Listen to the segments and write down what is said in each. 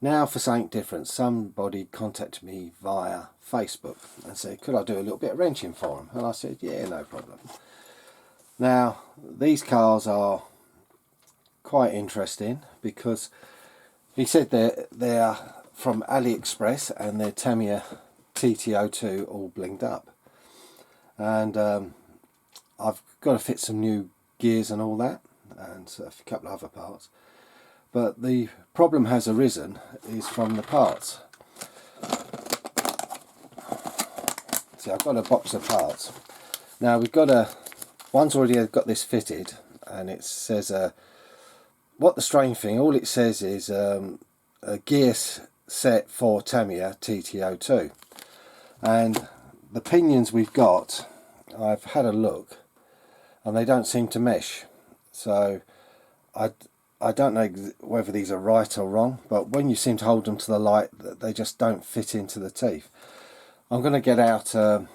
Now for something different, somebody contacted me via Facebook and said, could I do a little bit of wrenching for them? And I said, yeah, no problem. Now, these cars are quite interesting because he said they're from AliExpress and they're Tamiya TT02 all blinged up. And I've got to fit some new gears and all that, and a couple of other parts. But the problem has arisen is from the parts. See, I've got a box of parts. Now we've got one's already got this fitted, and it says, what the strange thing, all it says is a gear set for Tamiya TT02. And the pinions we've got, I've had a look, and they don't seem to mesh. So I don't know whether these are right or wrong, but when you seem to hold them to the light, they just don't fit into the teeth. I'm going to get out a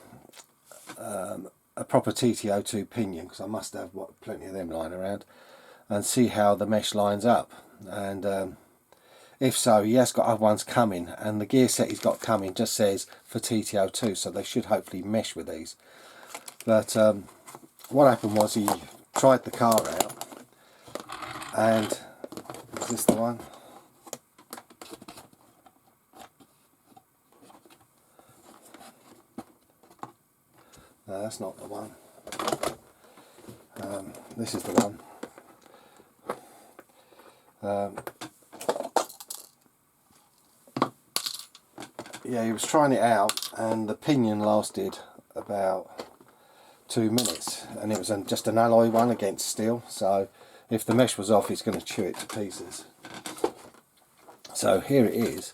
proper TT02 pinion, because I must have plenty of them lying around, and see how the mesh lines up. And if so, he has got other ones coming, and the gear set he's got coming just says for TT02, so they should hopefully mesh with these. But what happened was he tried the car out, and is this the one? No, that's not the one. This is the one. Yeah, he was trying it out, and the pinion lasted about 2 minutes, and it was just an alloy one against steel, so if the mesh was off, he's going to chew it to pieces. So here it is.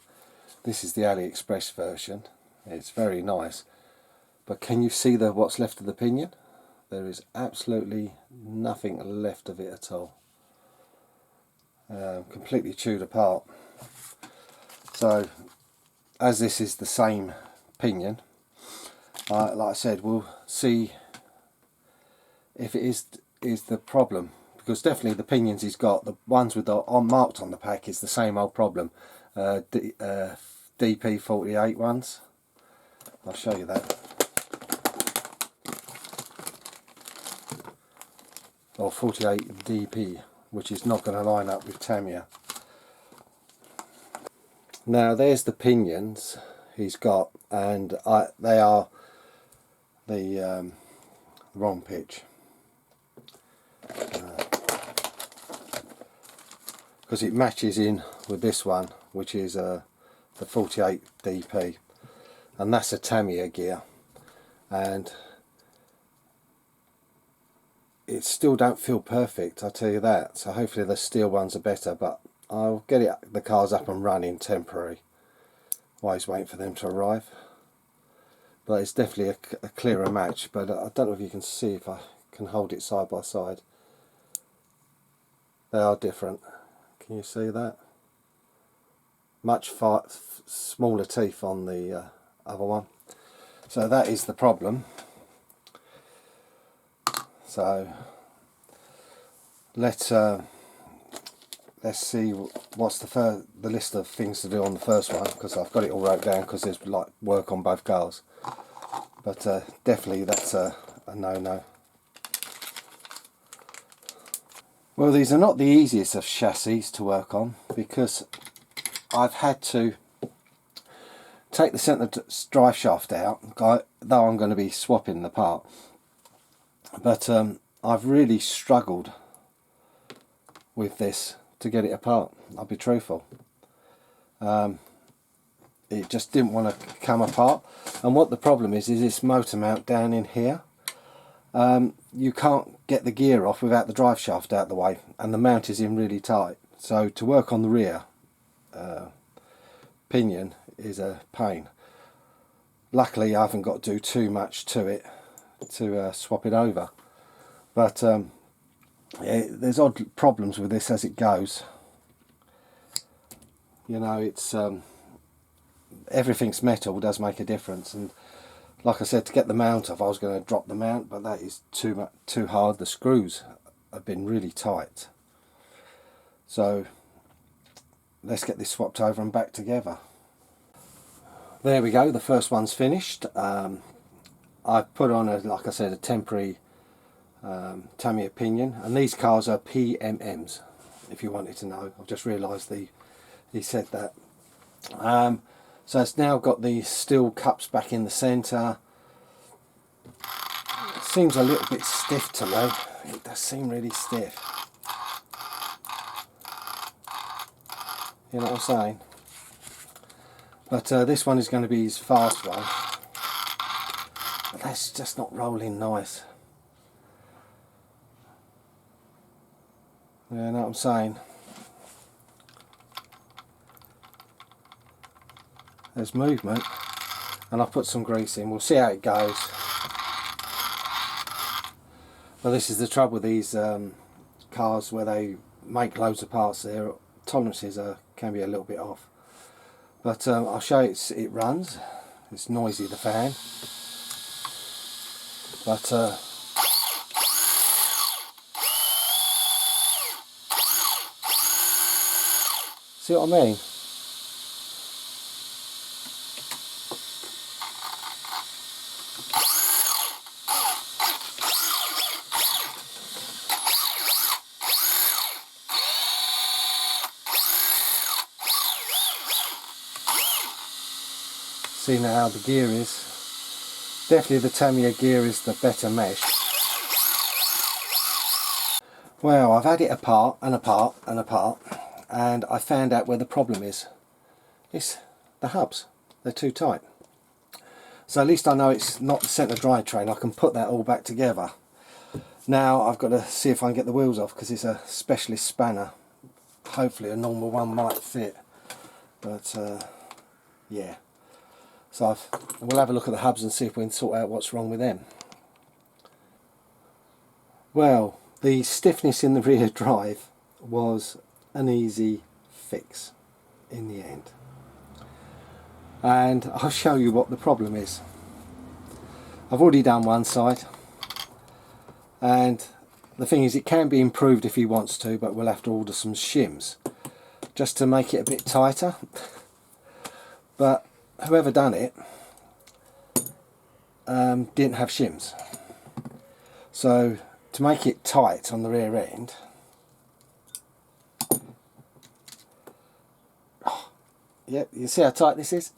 This is the AliExpress version. It's very nice, but can you see what's left of the pinion? There is absolutely nothing left of it at all. Completely chewed apart. So as this is the same pinion, like I said, we'll see if it is the problem, because definitely the pinions he's got, the ones with the marked on the pack, is the same old problem. DP48 ones. I'll show you that. Or 48 DP, which is not going to line up with Tamiya. Now there's the pinions he's got, and they are the wrong pitch. Because it matches in with this one, which is the 48 DP, and that's a Tamiya gear, and it still don't feel perfect, I'll tell you that. So hopefully the steel ones are better, but I'll get the cars up and running temporary while he's waiting for them to arrive. But it's definitely a clearer match, but I don't know if you can see, if I can hold it side by side. They are different. Can you see that? Much smaller teeth on the other one. So that is the problem. So let's see what's the list of things to do on the first one, because I've got it all wrote down, because there's like work on both cars. But definitely that's a no-no. Well, these are not the easiest of chassis to work on, because I've had to take the centre drive shaft out, though I'm going to be swapping the part. But I've really struggled with this to get it apart, I'll be truthful. It just didn't want to come apart, and what the problem is this motor mount down in here. You can't get the gear off without the drive shaft out the way, and the mount is in really tight, so to work on the rear pinion is a pain. Luckily I haven't got to do too much to it to swap it over, but yeah, there's odd problems with this as it goes. You know, it's everything's metal does make a difference, and like I said, to get the mount off, I was going to drop the mount, but that is too hard. The screws have been really tight. So let's get this swapped over and back together. There we go, the first one's finished. I've put on, like I said, a temporary Tamiya pinion, and these cars are PMMs, if you wanted to know. I've just realised he said that. So it's now got the steel cups back in the centre. It seems a little bit stiff to me. It does seem really stiff. You know what I'm saying? But this one is going to be his fast one. But that's just not rolling nice. You know what I'm saying? There's movement, and I've put some grease in. We'll see how it goes. Well, this is the trouble with these cars where they make loads of parts. Their tolerances can be a little bit off. But I'll show you it runs. It's noisy, the fan. But see what I mean? See now how the gear is. Definitely the Tamiya gear is the better mesh. Well, I've had it apart and apart and apart, and I found out where the problem is. It's the hubs. They're too tight. So at least I know it's not the centre drivetrain. I can put that all back together. Now I've got to see if I can get the wheels off, because it's a specialist spanner. Hopefully a normal one might fit. But yeah. So we'll have a look at the hubs and see if we can sort out what's wrong with them. Well, the stiffness in the rear drive was an easy fix in the end. And I'll show you what the problem is. I've already done one side, and the thing is, it can be improved if he wants to, but we'll have to order some shims just to make it a bit tighter. But whoever done it didn't have shims, so to make it tight on the rear end, yep, you see how tight this is?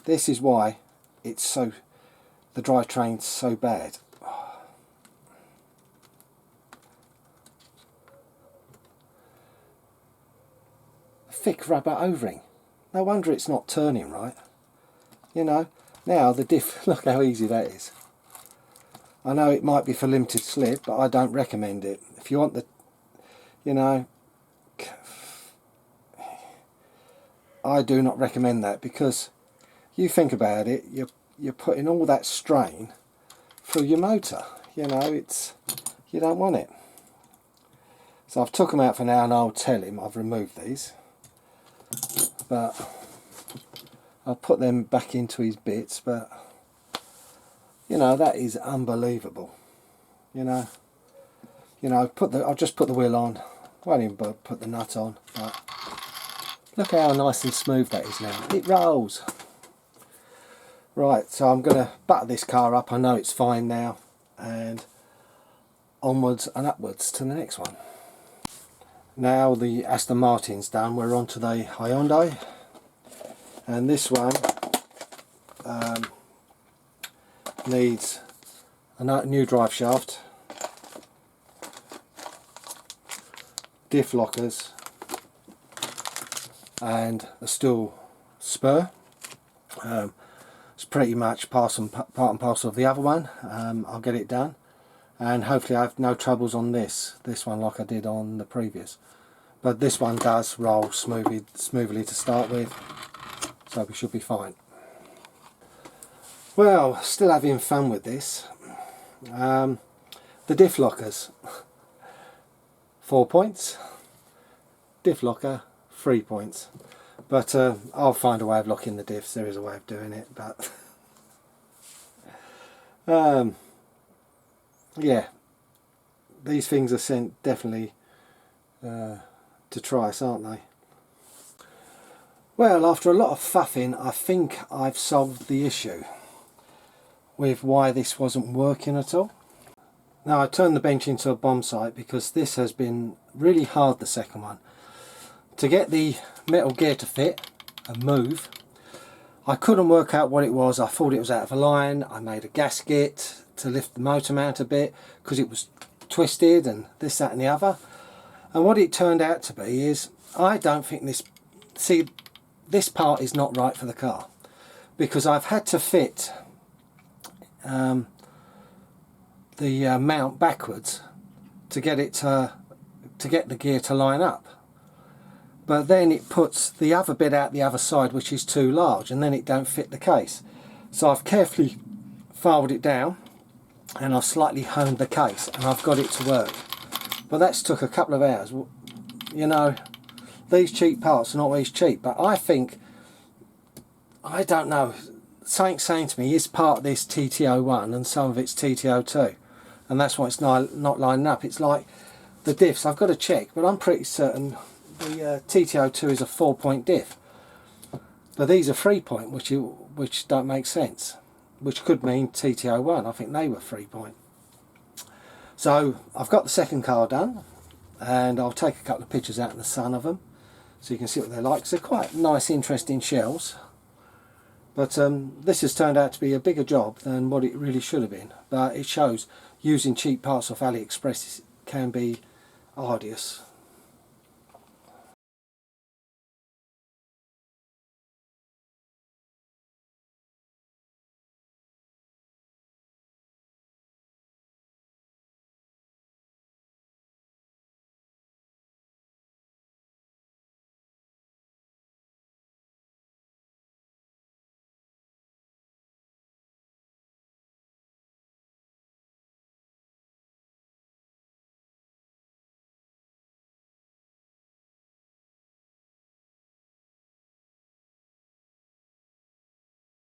This is why it's so, the drivetrain's so bad. Thick rubber O-ring. No wonder it's not turning right. You know, now the diff, look how easy that is. I know it might be for limited slip, but I don't recommend it. If you want the, you know, I do not recommend that, because you think about it, you're putting all that strain through your motor. You know, you don't want it. So I've took them out for now, and I'll tell him I've removed these. But I'll put them back into his bits. But you know, that is unbelievable. You know, I'll just put the wheel on. Won't even put the nut on. But look how nice and smooth that is now. It rolls. Right, so I'm going to butter this car up. I know it's fine now, and onwards and upwards to the next one. Now the Aston Martin's done, we're on to the Hyundai, and this one needs a new drive shaft, diff lockers, and a steel spur. It's pretty much part and parcel of the other one. I'll get it done, and hopefully I have no troubles on this one like I did on the previous. But this one does roll smoothly to start with, so we should be fine. Well, still having fun with this. The diff lockers, 4 points. Diff locker, 3 points. But I'll find a way of locking the diffs. There is a way of doing it, but yeah, these things are definitely to trice, aren't they? Well, after a lot of faffing, I think I've solved the issue with why this wasn't working at all. Now, I turned the bench into a bomb site because this has been really hard, the second one. To get the metal gear to fit and move, I couldn't work out what it was. I thought it was out of a line. I made a gasket to lift the motor mount a bit because it was twisted and this, that and the other. And what it turned out to be is, I don't think this, see, this part is not right for the car, because I've had to fit the mount backwards to get it to get the gear to line up. But then it puts the other bit out the other side, which is too large, and then it don't fit the case. So I've carefully filed it down and I've slightly honed the case and I've got it to work. But that's took a couple of hours. You know, these cheap parts are not always cheap, but I think, I don't know, something saying to me, is part of this TT01 and some of it's TT02, and that's why it's not lining up. It's like the diffs, I've got to check, but I'm pretty certain the TT02 is a 4-point diff, but these are 3-point, which don't make sense, which could mean TT01. I think they were 3-point. So I've got the second car done, and I'll take a couple of pictures out in the sun of them so you can see what they're like. So they're quite nice, interesting shells, but this has turned out to be a bigger job than what it really should have been. But it shows using cheap parts off AliExpress can be arduous.